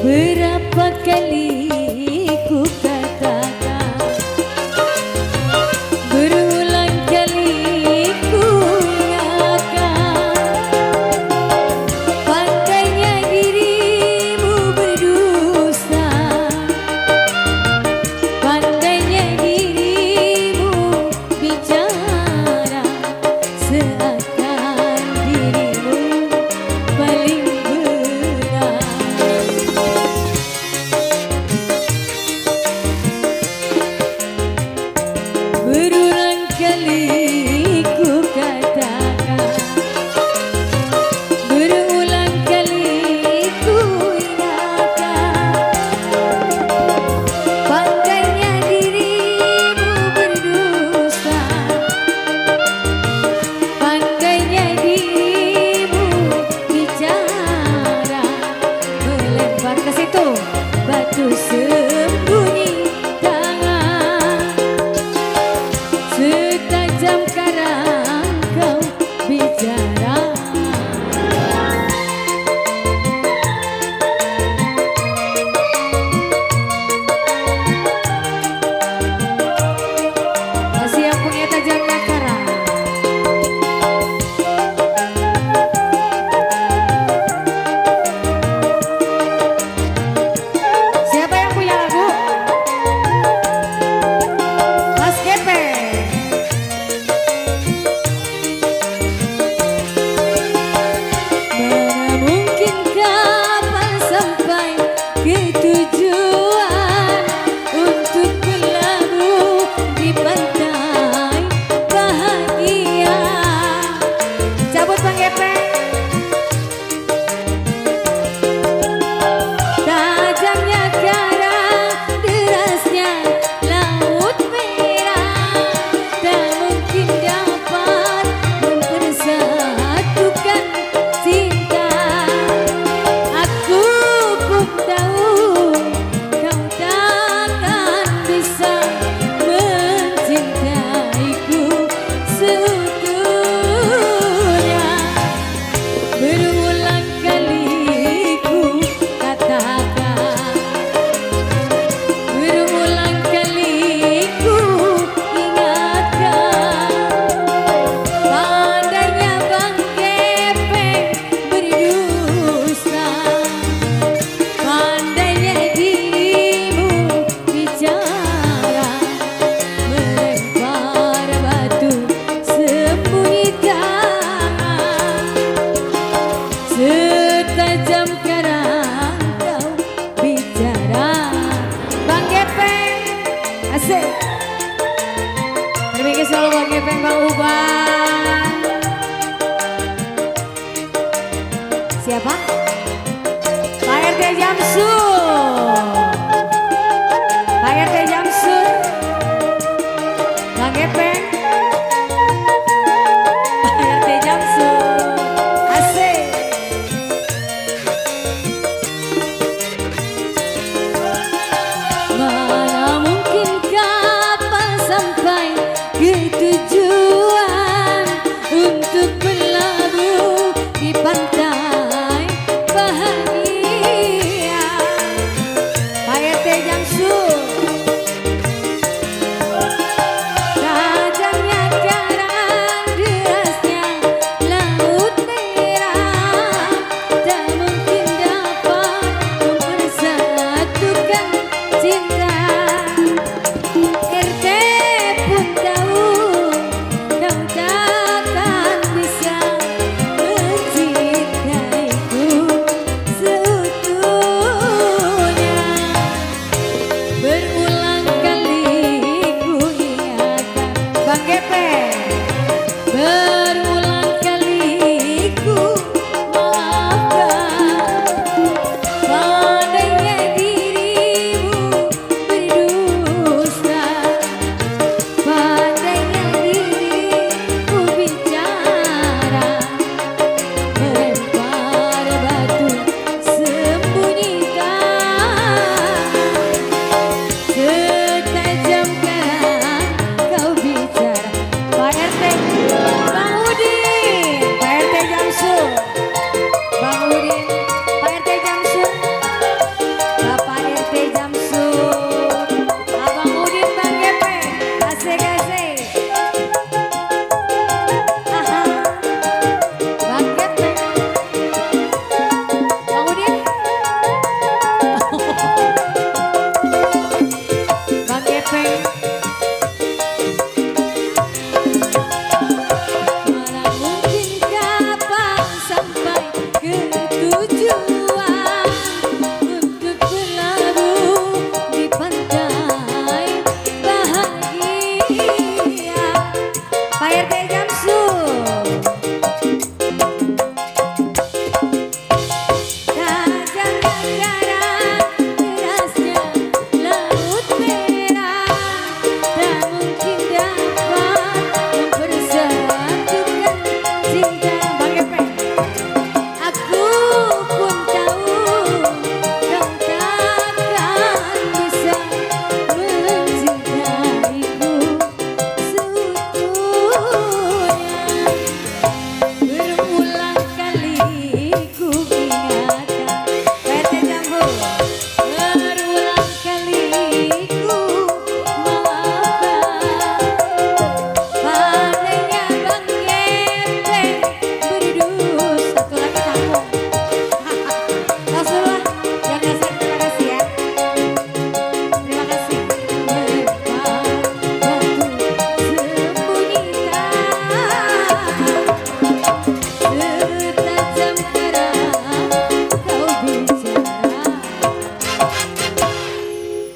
Berapa kali ku katakan, berulang kali ku ingatkan, pandainya dirimu berdusta, pandainya dirimu bicara seakan dirimu paling benar. Berulang kali ku katakan, berulang kali ku ingatkan, pandainya dirimu berdusta, pandainya dirimu bicara, melempar ke situ batu sembunyi tangan. Setajam karang kau bicara, masih yang punya tajamnya karang. Siapa yang punya lagu? Mas Gepeng. Mana mungkin kapan sampai ke tujuan untuk berlabuh di pantai bahagia. Cabut Bang Gepeng. Tajamnya karang, derasnya laut merah, tak mungkin dapat mempersatukan cinta. Aku pun tahu kau takkan bisa mencintaiku seutuhnya. Berulang kali ku katakan, berulang kali ku ingatkan, pandainya Bang Gepeng berdusta, pandainya dirimu bicara, melempar batu sembunyi tangan. Setajam karang kau bicara. Bang Gepeng, asik. Terima kasih selalu Bang Gepeng, Bang Ubah.